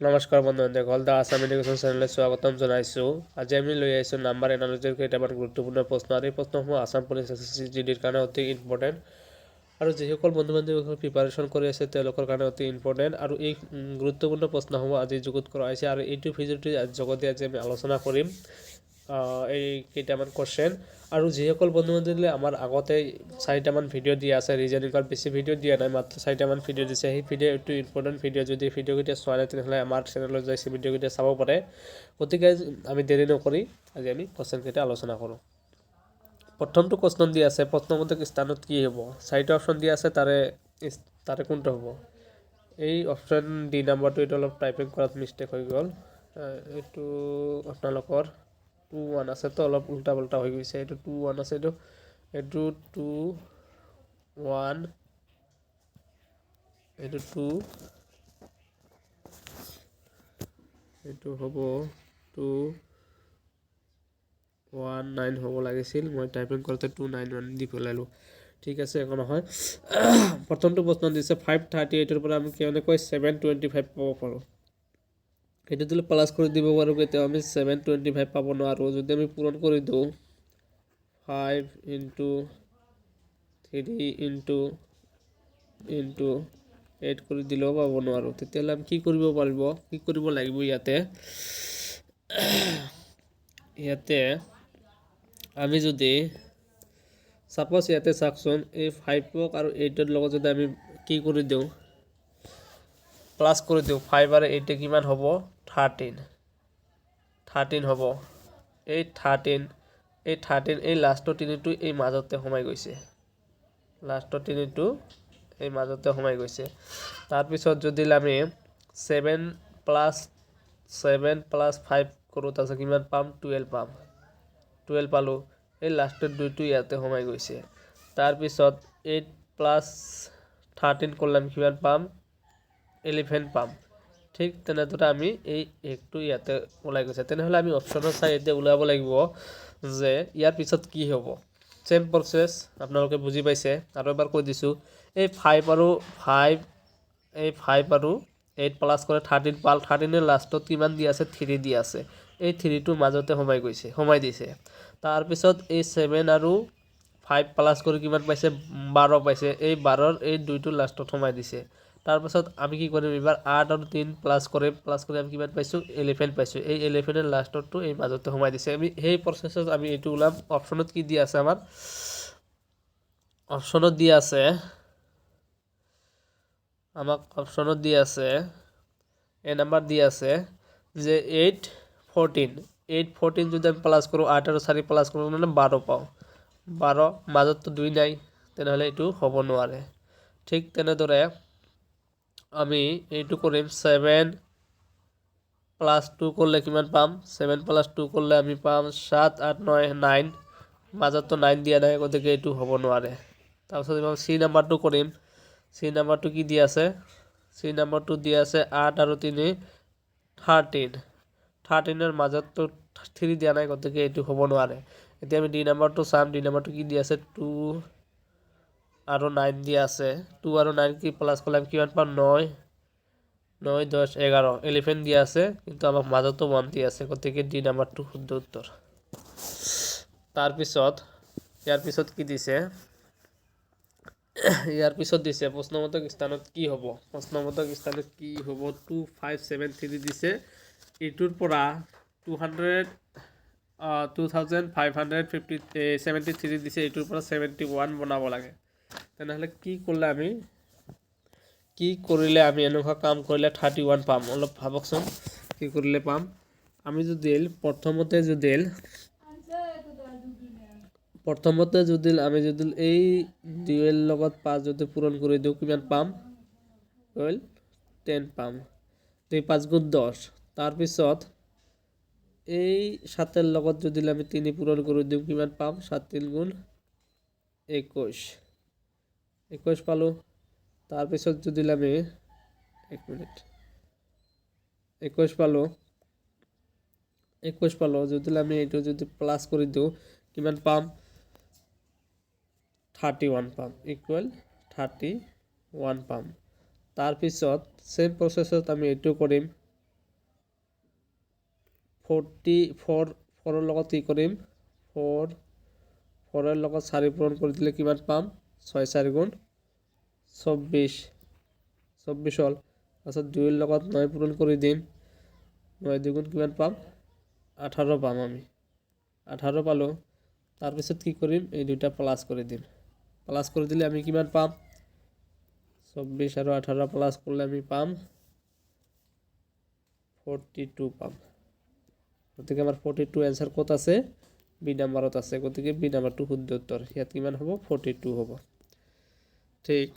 নমস্কাৰ বন্ধুসকল, হলদা আসাম এডুকেশ্যন চেনেললৈ স্বাগতম জনাইছোঁ। আজি আমি লৈ আহিছোঁ নাম্বাৰ এনালিচিছৰ কেইটামান গুৰুত্বপূৰ্ণ প্ৰশ্ন। আৰু এই প্ৰশ্নসমূহ আসাম পুলিচ এছএছচি জিডিৰ কাৰণে অতি ইম্পৰ্টেণ্ট আৰু যিসকল বন্ধু বান্ধৱীসকল প্ৰিপাৰেশ্যন কৰি আছে তেওঁলোকৰ কাৰণে অতি ইম্পৰ্টেণ্ট। আৰু এই গুৰুত্বপূৰ্ণ প্ৰশ্নসমূহ আজি যুগুত কৰা হৈছে আৰু এইটো ভিডিঅ'টোৰ যোগতে আজি আমি আলোচনা কৰিম এই কেইটামান কোৱেশ্চন। আৰু যিসকল বন্ধু বান্ধৱীলে আমাৰ আগতে 4টামান ভিডিঅ' দিয়া আছে, ৰিজনিঙৰ বেছি ভিডিঅ' দিয়া নাই, মাত্ৰ 4টামান ভিডিঅ' দিছে। সেই ভিডিঅ'টো ইম্পৰ্টেণ্ট ভিডিঅ'। যদি ভিডিঅ'কেইটা চোৱা নাই তেনেহ'লে আমাৰ চেনেলত যাই সেই ভিডিঅ'কেইটা চাব পাৰে। গতিকে আমি দেৰি নকৰি আজি আমি কোৱেশ্চনকেইটা আলোচনা কৰোঁ। প্ৰথমটো কোৱেশ্চন দিয়া আছে, প্ৰশ্নবোধক স্থানত কি হ'ব? 4টা অপশ্যন দিয়া আছে, তাৰে কোনটো হ'ব? এই অপশ্যন ডি নাম্বাৰটো, এইটো অলপ টাইপিং কৰাত মিষ্টেক হৈ গ'ল। এইটো আপোনালোকৰ 2-1 আছে, তো অলপ উল্টা পুল্টা হৈ গৈছে। এইটো 2-1 আছে, এইটো 2-1, এইটো 2, এইটো হ'ব 2-1-9 হ'ব লাগিছিল। মই টাইপিং কৰোঁতে 2-9-1 দি পেলালোঁ। ঠিক আছে, একো নহয়। প্ৰথমটো প্ৰশ্ন দিছে 538ৰ পৰা আমি কেনেকৈ 725 পাব পাৰোঁ? সেইটো দিলে প্লাছ কৰি দিব পাৰোঁ, কেতিয়াও আমি 725 পাব নোৱাৰোঁ। যদি আমি পূৰণ কৰি দিওঁ 5 × 3 × 8 কৰি দিলেও পাব নোৱাৰোঁ। তেতিয়াহ'লে আমি কি কৰিব লাগিব? ইয়াতে আমি যদি ছাপ'জ ইয়াতে চাওকচোন, এই 5ক আৰু 8ৰ লগত যদি আমি কি কৰি দিওঁ, প্লাছ কৰি দিওঁ, 5 আৰু 8 কিমান হ'ব? 13 হ'ব। এই 13 এই লাষ্টৰ তিনিটো এই মাজতে সোমাই গৈছে। তাৰপিছত যদি আমি 7 + 5 কৰোঁ, তাৰপিছত কিমান পাম? 12 পাম। 12 পালোঁ। এই লাষ্টৰ দুইটো ইয়াতে সোমাই গৈছে। তাৰপিছত 8 + 13 কৰিলে আমি কিমান পাম? 11 পাম। ঠিক তেনেদৰে আমি এই একটো ইয়াতে ওলাই গৈছে। তেনেহ'লে আমি অপশ্যনত চাই এতিয়া ওলাব লাগিব যে ইয়াৰ পিছত কি হ'ব। চেম প্ৰচেছ আপোনালোকে বুজি পাইছে। আৰু এবাৰ কৈ দিছোঁ, এই 5 আৰু 8 প্লাছ কৰে 13 পাল। 13ৰ লাষ্টত কিমান দি আছে? 3 দি আছে। এই 3টো মাজতে সোমাই দিছে। তাৰপিছত এই 7 আৰু 5 প্লাছ কৰি কিমান পাইছে? 12 পাইছে। এই 12ৰ এই দুইটো লাষ্টত সোমাই দিছে। তাৰপিছত আমি কি কৰিম? এইবাৰ 8 আৰু 3 প্লাছ কৰি আমি কিমান পাইছোঁ? 11 পাইছোঁ। এই 11ৰ লাষ্টৰটো এই মাজতে সোমাই দিছে। আমি সেই প্ৰচেছত আমি এইটো ওলাম। অপশ্যনত কি দিয়া আছে আমাৰ? অপশ্যনত দিয়া আছে এ নাম্বাৰ দি আছে যে 8-14 যদি আমি প্লাছ কৰোঁ, 8 আৰু 4 প্লাছ কৰোঁ মানে 12 পাওঁ। 12 মাজততো 2 নাই, তেনেহ'লে এইটো হ'ব নোৱাৰে। ঠিক তেনেদৰে আমি এইটো কৰিম। 7 + 2 কৰিলে কিমান পাম? 7 + 2 কৰিলে আমি পাম 7, 8, 9, 9। মাজততো 9 দিয়া নাই, গতিকে এইটো হ'ব নোৱাৰে। তাৰপিছত আমি চি নাম্বাৰটো কৰিম। চি নাম্বাৰটো কি দি আছে? চি নাম্বাৰটো দি আছে 8 আৰু 3 13। 13ৰ মাজততো 3 দিয়া নাই, গতিকে এইটো হ'ব নোৱাৰে। এতিয়া আমি ডি নাম্বাৰটো চাম। ডি নাম্বাৰটো কি দি আছে? 2 আৰু 9 দিয়া আছে। 2 আৰু 9 কি প্লাছ কৰিলে আমি কিমান পাম? 9, 10, 11। 11 দিয়া আছে, কিন্তু আমাক মাজতো 1 দি আছে, গতিকে ডি নাম্বাৰটো শুদ্ধ উত্তৰ। তাৰপিছত ইয়াৰ পিছত কি দিছে? প্ৰশ্নবোধক স্থানত কি হ'ব? 2573 দিছে। এইটোৰ পৰা 2573 দিছে। এইটোৰ পৰা 71 বনাব লাগে। তেনেহ'লে কি কৰিলে আমি এনেকুৱা কাম কৰিলে 31 পাম? অলপ ভাবকচোন, কি কৰিলে পাম? আমি যদি প্ৰথমতে আমি এই 2 লগত 5 যদি পূৰণ কৰি দিওঁ, কিমান পাম? 10 পাম। 2 5 গুণ 10। তাৰপিছত এই 7ৰ লগত যদি আমি 3 পূৰণ কৰি দিওঁ, কিমান পাম? 7 3 গুণ 21 পালোঁ। তাৰপিছত যদি আমি 21 পালোঁ। যদি আমি এইটো যদি প্লাছ কৰি দিওঁ, কিমান পাম? 31 পাম। 31 পাম। তাৰপিছত চেম প্ৰচেছত আমি এইটো কৰিম। 44 4ৰ লগত কি কৰিম 4 4ৰ লগত 4 পূৰণ কৰি দিলে কিমান পাম 6 4 গুণ 24 24 হ'ল তাৰপিছত 2ৰ লগত 9 পূৰণ কৰি দিম 9 দুগুণ কিমান পাম 18 পাম আমি 18 পালোঁ তাৰপিছত কি কৰিম এই দুটা প্লাস কৰি দিম প্লাস কৰি দিলে আমি কিমান পাম 24 আৰু 18 প্লাস কৰিলে আমি পাম 42 পাম গতিকে আমাৰ 42 এনসাৰ কত আছে বি নাম্বাৰত আছে গতিকে বি নাম্বাৰটো শুদ্ধ উত্তৰ ইয়াত কিমান হ'ব 42 হ'ব ঠিক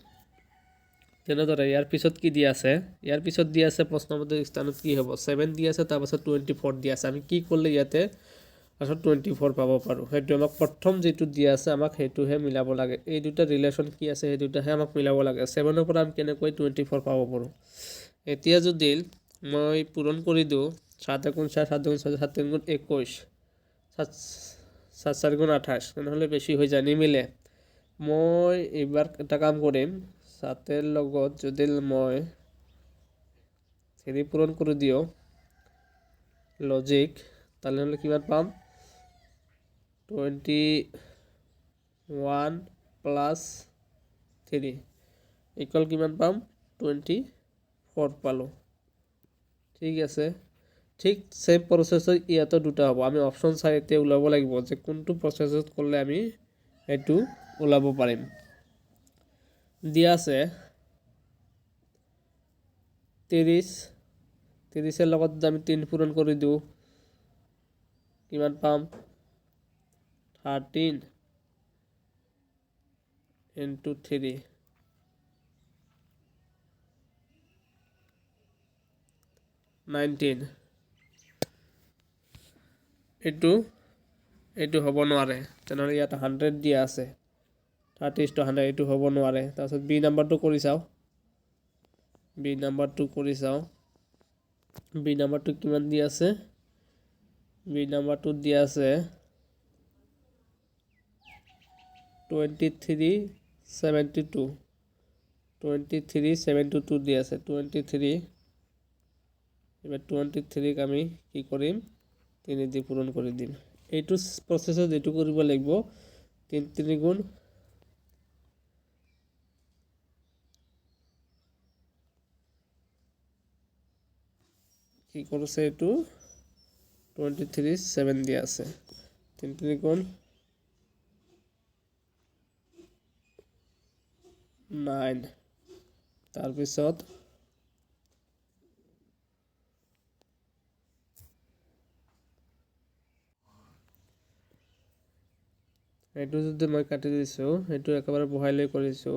তেনেদৰে ইয়াৰ পিছত কি দিয়া আছে ইয়াৰ পিছত দিয়া আছে প্ৰশ্নবোধক স্থানত কি হ'ব 7 দিয়া আছে তাৰ পাছত 24 দিয়া আছে আমি কি কৰিলে ইয়াতে আসলে 24 পাব পাৰো হেতু আমাক প্ৰথম যেটো দিয়া আছে আমাক হেতুহে মিলাব লাগে এই দুটা ৰিলেচন কি আছে এই দুটাহে আমাক মিলাব লাগে 7 ৰ পৰা আমি কেনেকৈ 24 পাব পাৰো এতিয়া যদি মই পূৰণ কৰি দিও 7 গুণ 4 7 গুণ 6 7 গুণ 21 7 4 গুণ 28 নহলে বেছি হৈ যায় নিমিলে মই এবাৰ এটা কাম কৰিম 7 ৰ লগত যদি মই 3 পূৰণ কৰি দিও লজিক তাহলে কিমান পাম 21 plus 3 equal কিমান পাম 24 পালো ঠিক আছে ঠিক সেম প্ৰসেসৰ ইয়াতো দুটা হ'ব আমি অপচন চাই এতিয়া উলাব লাগিব যে কোনটো প্ৰসেসত কৰলে আমি এটো উলাব পাৰিম দিয়া আছে 30 এৰ লগত আমি 3 পূৰণ কৰি দিও কিমান পাম 13 into 3 19 এটো হ'ব নোৱাৰে তেনেহলে ইয়াত 100 দিয়া আছে 30 to 100 এটো হ'ব নোৱাৰে তাৰপিছত বি নাম্বাৰটো কৰি চাও বি নাম্বাৰটো কৰি চাও বি নাম্বাৰটো কিমান দিয়া আছে বি নাম্বাৰটো দিয়া আছে 2372 2372 দিয়া আছে 23 এবাৰ 23 ক আমি কি কৰিম 3 দি পূৰণ কৰি দিম এইটো প্ৰসেসত যেটো কৰিব লাগিব 3 3 গুণ কি কৰিছে এইটো 23 7 দিয়া আছে 3 3 গুণ 9 তাৰপিছত এটো যদি মই কাটি দিছো এটো একেবাৰে বহাই লৈ কৰিছো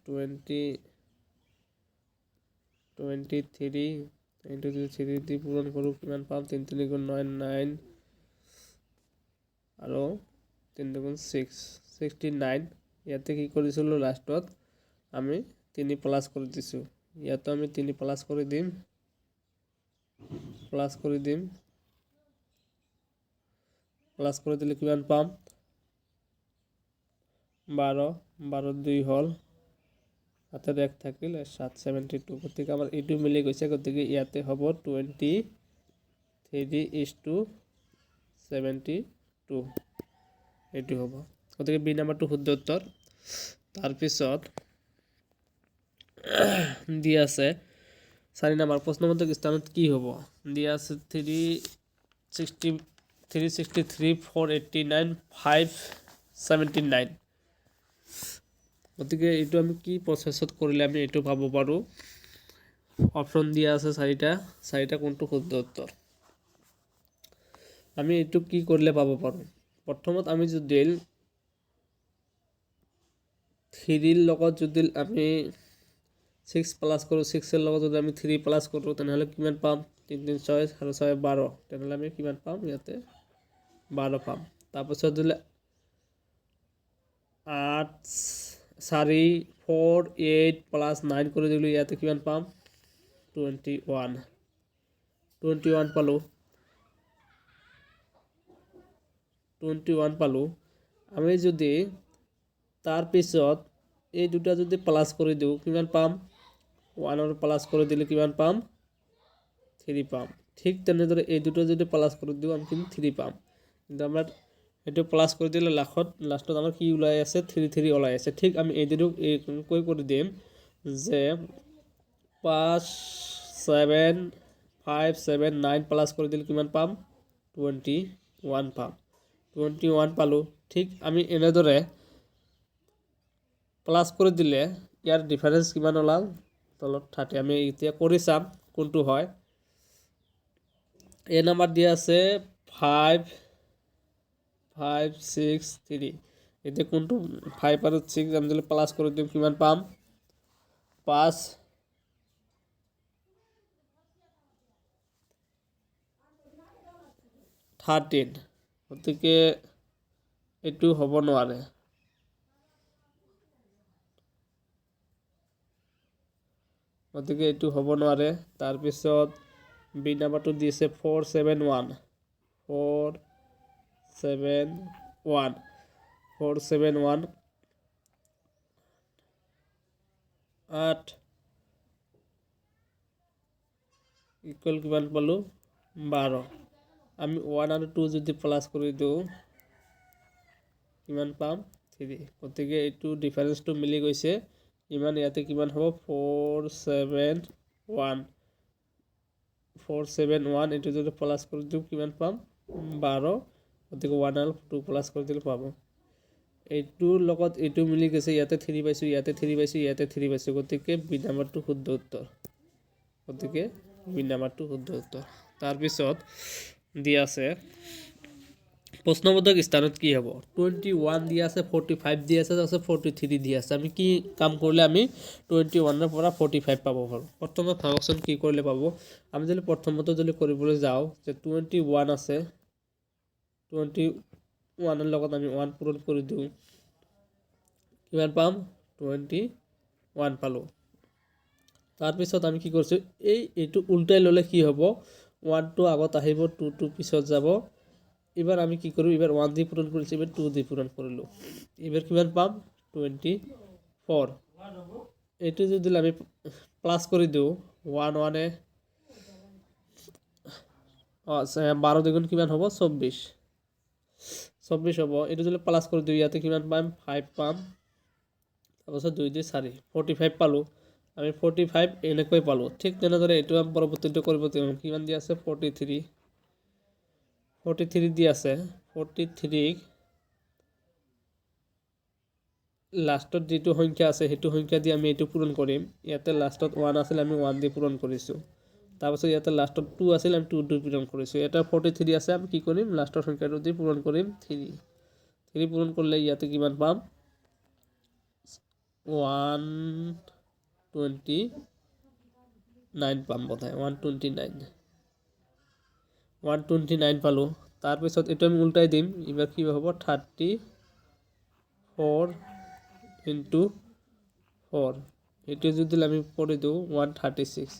23 এটো যদি 3 দি পূৰণ কৰো কিমান পাম 3 3 গুণ 9 9 আৰু 3 গুণ 6 69 ইয়াতে কি কৰিছিলো লাষ্টত আমি 3 প্লাস কৰি দিছো ইয়াতো আমি 3 প্লাস কৰি দিম প্লাস কৰি দিলে কিমান পাম 12 12 2 হল হাতে এক থাকিল 772 গতিকে আমাৰ এটো মিলি গৈছে গতিকে ইয়াতে হ'ব 23:72 এটো হ'ব গতিকে বি নাম্বাৰটো শুদ্ধ উত্তৰ তাৰ পিছত দিয়া আছে 4 নম্বৰ প্ৰশ্নবোধক স্থানত কি হ'ব দিয়া আছে 363 489 579 গতিকে এটো আমি কি প্ৰসেসত কৰিলে আমি এটো পাব পাৰো অপচন দিয়া আছে 4টা কোনটো শুদ্ধ উত্তৰ আমি এটো কি কৰিলে পাব পাৰো প্ৰথমত আমি যদি 3 ৰ লগত যদি আমি 6 প্লাস কৰো 6 এৰ লগত যদি আমি 3 প্লাস কৰো তেনেহলে কিমান পাম 3 3 6 আৰু 6 12 তেনেহলে আমি কিমান পাম ইয়াতে 12 পাম তাৰপিছত যদি 8 4 4 8 plus 9 কৰি দিলো ইয়াতে কিমান পাম 21 পালো 21 পালো আমি যদি তাৰ পিছত এই দুটা যদি প্লাস কৰি দিও কিমান পাম 1 আৰু প্লাস কৰি দিলে কিমান পাম 3 পাম ঠিক তেনেদৰে এই দুটো যদি প্লাছ কৰি দিওঁ আমি কিন্তু 3 পাম কিন্তু আমাৰ এইটো প্লাছ কৰি দিলে লাষ্টত আমাৰ কি ওলাই আছে 3 3 ওলাই আছে ঠিক আমি এই দুটো কৈ কৰি দিম যে 5 7 5 7 9 প্লাছ কৰি দিলে কিমান পাম 21 পাম 21 পালো ঠিক আমি এনেদৰে প্লাছ কৰি দিলে ইয়াৰ ডিফাৰেন্স কিমান ওলাল তলত 30 আমি এতিয়া কৰি চাম কোনটো হয় এ নাম্বাৰ দিয়া আছে 5 5 6 3 এতে কোনটো 5 আৰু 6 আমি যদি প্লাস কৰি দিম কিমান পাম 5 13 গতিকে এটো হ'ব নোৱাৰে তাৰ পিছত বি নাম্বাৰটো দিছে 471 471 8 ইকুয়াল কিমান পালো 12 আমি 1 আৰু 2 যদি প্লাস কৰি দিও কিমান পাম 3 গতিকে এটো ডিফাৰেন্সটো মিলি গৈছে ইমান ইয়াতে কিমান হ'ব 471 এটো যদি প্লাস কৰি দিও কিমান পাম 12 গতিকে 1 আৰু 2 প্লাস কৰি দিলে পাবো এইটোৰ লগত এইটো মিলি গৈছে ইয়াতে 3 পাইছো ইয়াতে 3 পাইছো ইয়াতে 3 পাইছো গতিকে বি নাম্বাৰটো শুদ্ধ উত্তৰ গতিকে বি নাম্বাৰটো শুদ্ধ উত্তৰ তাৰ পিছত দিয়া আছে প্ৰশ্নবোধক স্থানত কি হ'ব 21 দিয়া আছে 45 দিয়া আছে আছে 43 দিয়া আছে আমি কি কাম কৰিলে আমি 21 ৰ পৰা 45 পাব পাৰো প্ৰথমে ফাংচন কি কৰিলে পাব আমি যদি প্ৰথমতে যদি কৰিবলৈ যাও যে 21 আছে 21 ৰ লগত আমি 1 পূৰণ কৰি দিও কিমান পাম 21 পালো তাৰ পিছত আমি কি কৰিছো এইটো উল্টাই ললে কি হ'ব 1 টো আগত আহিব 2 টো পিছত যাব এবাৰ আমি কি কৰো এবাৰ 1 দি পূৰণ কৰিছো এবাৰ 2 দি পূৰণ কৰিলো এবাৰ কিমান পাম 24 এটো যদি আমি প্লাস কৰি দিও 1 1 এ 12 দ্বিগুণ কিমান হ'ব 24 হ'ব এটো যদি প্লাস কৰি দিও ইয়াতে কিমান পাম 5 পাম তাৰপিছত 2 দি 4 45 পালো আমি 45 এনেকৈ পালো ঠিক তেনেদৰে এটো আমি পৰৱৰ্তীটো কৰিব কিমান দি আছে 43 দি আছে 43 লাষ্টত যেটো সংখ্যা আছে হেতু সংখ্যা দি আমি এটো পূৰণ কৰিম ইয়াতে লাষ্টত 1 আছিল আমি 1 দি পূৰণ কৰিছো তাৰপিছত ইয়াতে লাষ্টত 2 আছিল আমি 2 দি পূৰণ কৰিছো এটা 43 আছে আমি কি কৰিম লাষ্টৰ সংখ্যাটো দি পূৰণ কৰিম 3 পূৰণ কৰিলে ইয়াতে কিমান পাম 129 পাম বোধহয় 129 পালো তাৰ পিছত এটো আমি উল্টাই দিম এবাৰ কি হ'ব 34 into 4 এটো যদি আমি কৰি দিও 136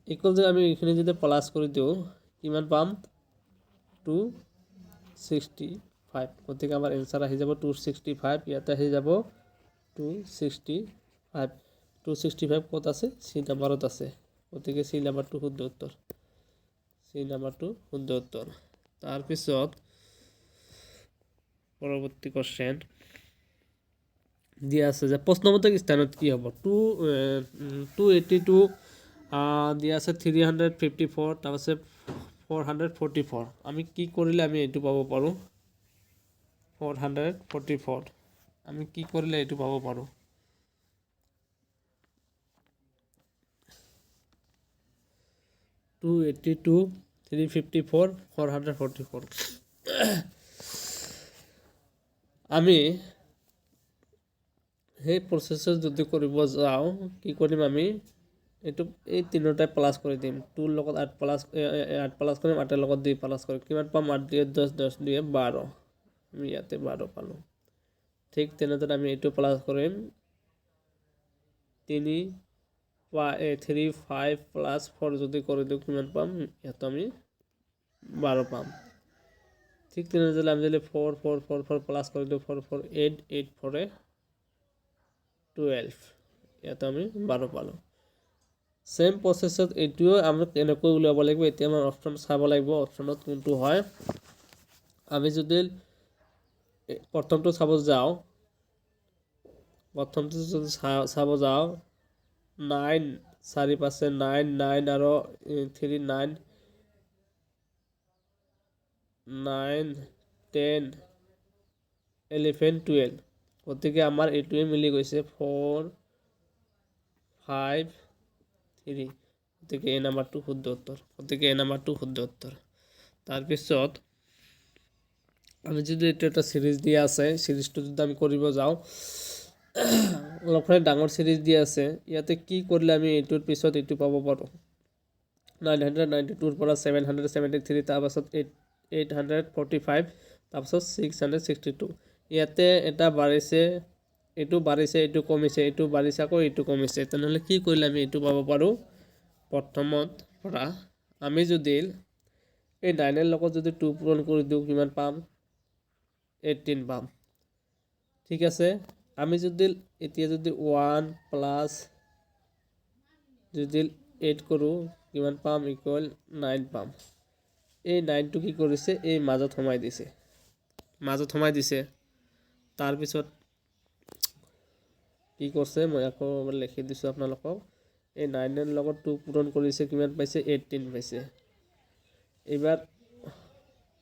ইকুয়াল যে আমি এখানে যদি প্লাস কৰে দিও কিমান পাম 265 গতিকে আমাৰ आंसर আহি যাব 265 ইয়াতে আহি যাব 265 কত আছে সি নাম্বাৰত আছে গতিকে সি নাম্বাৰটো শুদ্ধ উত্তৰ তাৰ পিছত পৰৱৰ্তী কোশ্চেন দিয়া আছে যে প্ৰশ্নবোধক স্থানত কি হ'ব 282 দিয়া আছে 354 তাৰ আছে 444 আমি কি কৰিলে আমি এটো পাব পাৰো 444 আমি কি কৰিলে এটো পাব পাৰো 282 354 444 আমি এই প্ৰসেসৰ যদি কৰিব যাও কি কৰিম আমি এটো এই তিনটাই প্লাস কৰি দিম 2 ৰ লগত 8 প্লাস কৰিম 8 ৰ লগত 2 প্লাস কৰিম কিমান পাম 8 2 10 10 2 12 আমি ইয়াতে 12 পালো ঠিক তেনেদৰে আমি এটো প্লাস কৰিম 3 5 প্লাস 4 যদি কৰি দিও কিমান পাম ইয়াত আমি 12 পাম ঠিক তেনেদৰে আমি যদি 4 4 4 4 প্লাস কৰি দিও 4 4 8 8 4 12 ইয়াত আমি 12 পালো সেম প্ৰচেছত এইটোও আমি এনেকৈ উলিয়াব লাগিব। এতিয়া আমাৰ অপশ্যন চাব লাগিব, অপশ্যনত কোনটো হয়। আমি যদি প্ৰথমটো চাব যাওঁ, প্ৰথমটো যদি চাব যাওঁ 9 4 পাশে 9 9 আৰু 3 9 9 10 11 12 গতিকে আমাৰ এইটোৱে মিলি গৈছে 4 5 3 গতিকে এই নাম্বাৰটো শুদ্ধ উত্তৰ। গতিকে এই নাম্বাৰটো শুদ্ধ উত্তৰ। তাৰপিছত আমি যদি এইটো এটা সিৰিজ দিয়া আছে, সিৰিজটো যদি আমি কৰিব যাওঁ, অলপমান ডাঙৰ সিৰিজ দিয়া আছে, ইয়াতে কি কৰিলে আমি এইটোৰ পিছত এইটো পাব পাৰোঁ। 992 পৰা 773, তাৰপাছত 845, তাৰপাছত 662। ইয়াতে এটা বাঢ়িছে, এইটো বাঢ়িছে, এইটো কমিছে, এইটো বাঢ়িছে, আকৌ এইটো কমিছে। তেনেহ'লে কি কৰিলে আমি এইটো পাব পাৰোঁ। প্ৰথমত পৰা আমি যদি এই 9ৰ লগত যদি 2 পূৰণ কৰি দিওঁ কিমান পাম, 18 পাম। ঠিক আছে, আমি যদি এতিয়া যদি 1 প্লাছ যদি 8 কৰোঁ কিমান পাম, ইকুৱেল 9 পাম। এই 9টো কি কৰিছে, এই মাজত সোমাই দিছে। তাৰপিছত কি কৰিছে, মই আকৌ লিখি দিছোঁ আপোনালোকক। এই 9ৰ লগত 2 পূৰণ কৰিছে, কিমান পাইছে, 18 পাইছে। এইবাৰ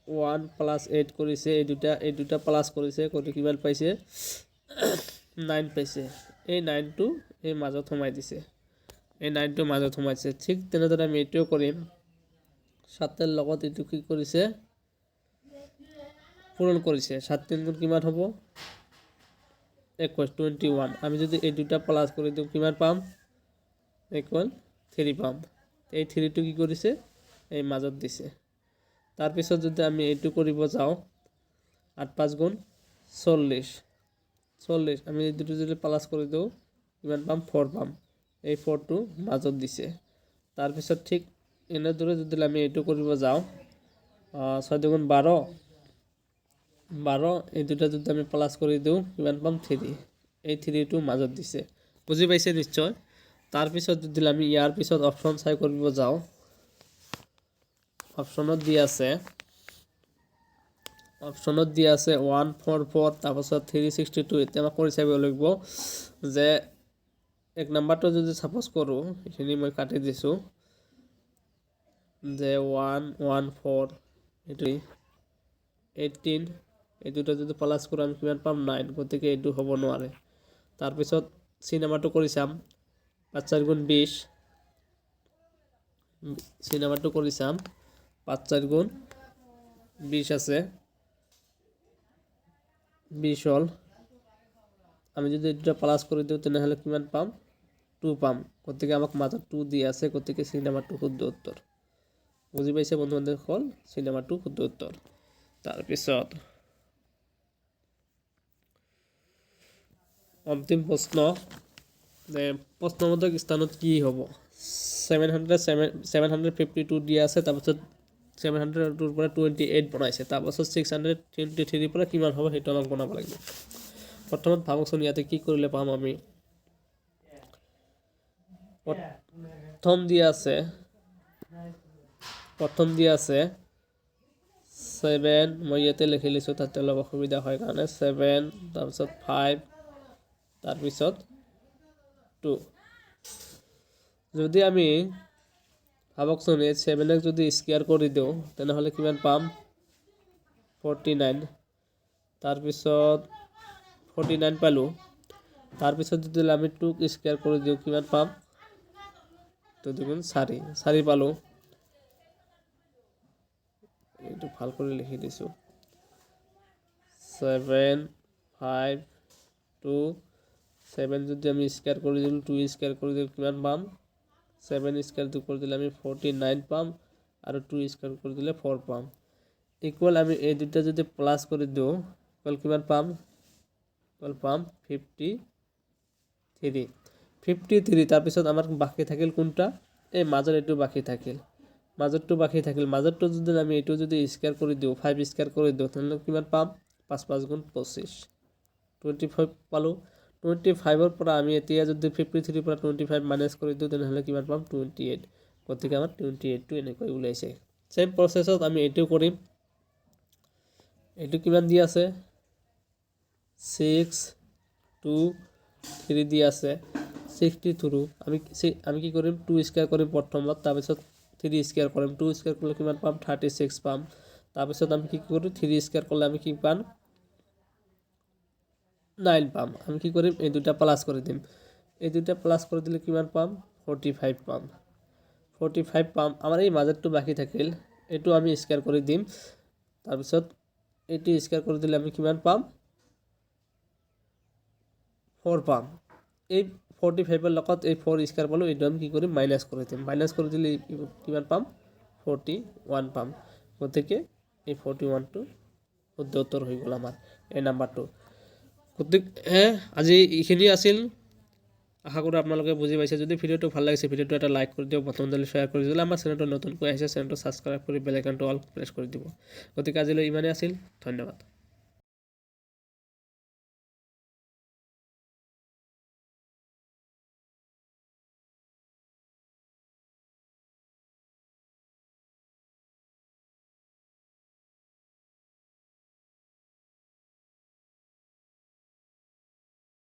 1 প্লাছ 8 কৰিছে, এই দুটা প্লাছ কৰিছে, গতিকে কিমান পাইছে, 9 পাইছে। এই 9টো এই মাজত সোমাই দিছে, এই 9টো মাজত সোমাইছে। ঠিক তেনেদৰে আমি এইটোও কৰিম। 7ৰ লগত এইটো কি কৰিছে, পূৰণ কৰিছে। 7 3 গুণ কিমান হ'ব, 21। আমি যদি এই দুটা প্লাছ কৰি দিওঁ কিমান পাম, ইকুৱেল 3 পাম। এই 3টো কি কৰিছে, এই মাজত দিছে। তাৰপিছত যদি আমি এইটো কৰিব যাওঁ, 8 5 গুণ 40, আমি এই দুটো যদি প্লাছ কৰি দিওঁ কিমান পাম, 4 পাম। এই 4টো মাজত দিছে। তাৰপিছত ঠিক এনেদৰে যদি আমি এইটো কৰিব যাওঁ, 6 2 গুণ 12, এই দুটা যদি আমি প্লাছ কৰি দিওঁ কিমান পাম, 3। এই 3টো মাজত দিছে। বুজি পাইছে নিশ্চয়। তাৰপিছত যদি আমি ইয়াৰ পিছত অপশ্যন চাই কৰিব যাওঁ, অপশ্যনত দি আছে 144, তাৰপাছত 362। এতিয়া আমাক কৰি চাব লাগিব যে 1 নাম্বাৰটো যদি ছাপ'জ কৰোঁ, এইখিনি মই কাটি দিছোঁ, যে 114, এইটো 18, এই দুটা যদি প্লাছ কৰোঁ আমি কিমান পাম, 9। গতিকে এইটো হ'ব নোৱাৰে। তাৰপিছত চি নাম্বাৰটো কৰি চাম, 5 4 গুণ 20, চি নাম্বাৰটো কৰি চাম, 5 4 গুণ 20 আছে, 20 হ'ল। আমি যদি দুটা প্লাছ কৰি দিওঁ তেনেহ'লে কিমান পাম, 2 পাম। গতিকে আমাক মাজত 2 দি আছে, গতিকে চি নাম্বাৰটো শুদ্ধ উত্তৰ। বুজি পাইছে বন্ধু বান্ধৱসকল, চি নাম্বাৰটো শুদ্ধ উত্তৰ। তাৰপিছত অন্তিম প্ৰশ্ন, যে প্ৰশ্নবোধক স্থানত কি হ'ব। 752 দিয়া আছে, তাৰপিছত 702 পৰা 28 বনাইছে, তাৰপাছত 623 পৰা কিমান হ'ব সেইটো আমাক বনাব লাগিব। প্ৰথমত ভাবকচোন ইয়াতে কি কৰিলে পাম আমি। প্ৰথম দিয়া আছে 7, মই ইয়াতে লিখি লৈছোঁ, তাতে অলপ অসুবিধা হয় কাৰণে 7, তাৰপিছত 5, তাৰপিছত 2। যদি আমি ভাবকচোন এই 7ক যদি স্কোয়াৰ কৰি দিওঁ তেনেহ'লে কিমান পাম, 49। তাৰপিছত 49 পালোঁ। তাৰপিছত যদি আমি 2ক স্কোয়াৰ কৰি দিওঁ কিমান পাম, 2 2 গুণ 4 পালোঁ। এইটো ভাল কৰি লিখি দিছোঁ, 7 5 2, 7 যদি আমি স্কোয়াৰ কৰি দিলোঁ, 2 স্কোয়াৰ কৰি দিলোঁ কিমান পাম, 7 স্কোয়াৰ কৰি দিলে আমি 49 পাম, আৰু 2 স্কোয়াৰ কৰি দিলে 4 পাম। ইকুৱেল আমি এই দুটা যদি প্লাছ কৰি দিওঁ কিমান পাম, 53। তাৰপিছত আমাৰ বাকী থাকিল কোনটা, এই মাজৰ এইটো বাকী থাকিল, মাজৰটো যদি আমি এইটো যদি স্কোয়াৰ কৰি দিওঁ, 5 স্কোয়াৰ কৰি দিওঁ, তেনেহ'লে কিমান পাম, 5 5 গুণ 25, 25 পালোঁ। 25ৰ পৰা আমি এতিয়া যদি 53 পৰা 25 মাইনাছ কৰি দিওঁ তেনেহ'লে কিমান পাম 28 গতিকে আমাৰ 28টো এনেকৈ ওলাইছে সেম প্ৰসেছত আমি এইটো কৰিম এইটো কিমান দি আছে 6 2 3 দি আছে 62 আমি কি কৰিম 2 স্কয়াৰ কৰিম প্ৰথমত তাৰ পিছত 3 স্কয়াৰ কৰিম 2 স্কয়াৰ কৰিলে কিমান পাম 36 পাম তাৰ পিছত আমি কি কৰিম 3 স্কয়াৰ কৰিলে আমি কি পাম 9 পাম আমি কি কৰিম এই দুটা প্লাস কৰি দিম এই দুটা প্লাস কৰি দিলে কিমান পাম 45 পাম 45 পাম আমাৰ এই মাজৰটো বাকি থাকিল এটো আমি স্কয়াৰ কৰি দিম তাৰ পিছত এটো স্কয়াৰ কৰি দিলে আমি কিমান পাম 4 পাম এই 45 এর লগত এই 4 স্কয়ার পালো এটা আমি কি করি মাইনাস করে দিম মাইনাস করে দিলে কিমান পাম 41 পাম গতিকে এই 41 টো শুদ্ধ উত্তৰ হৈ গল আমাৰ এই নাম্বাৰটো গতিকে আজি এইখিনি আছিল আশা কৰো আপোনালোকে বুজি পাইছে যদি ভিডিওটো ভাল লাগিছে ভিডিওটো এটা লাইক কৰি দিও বটন দালি শেয়াৰ কৰি দিলে আমাৰ চেনেলটো নতুনকৈ আহিছে চেনেলটো সাবস্ক্ৰাইব কৰি বেল আইকনটো অল প্ৰেছ কৰি দিব গতিকে আজিলৈ ইমানেই আছিল ধন্যবাদ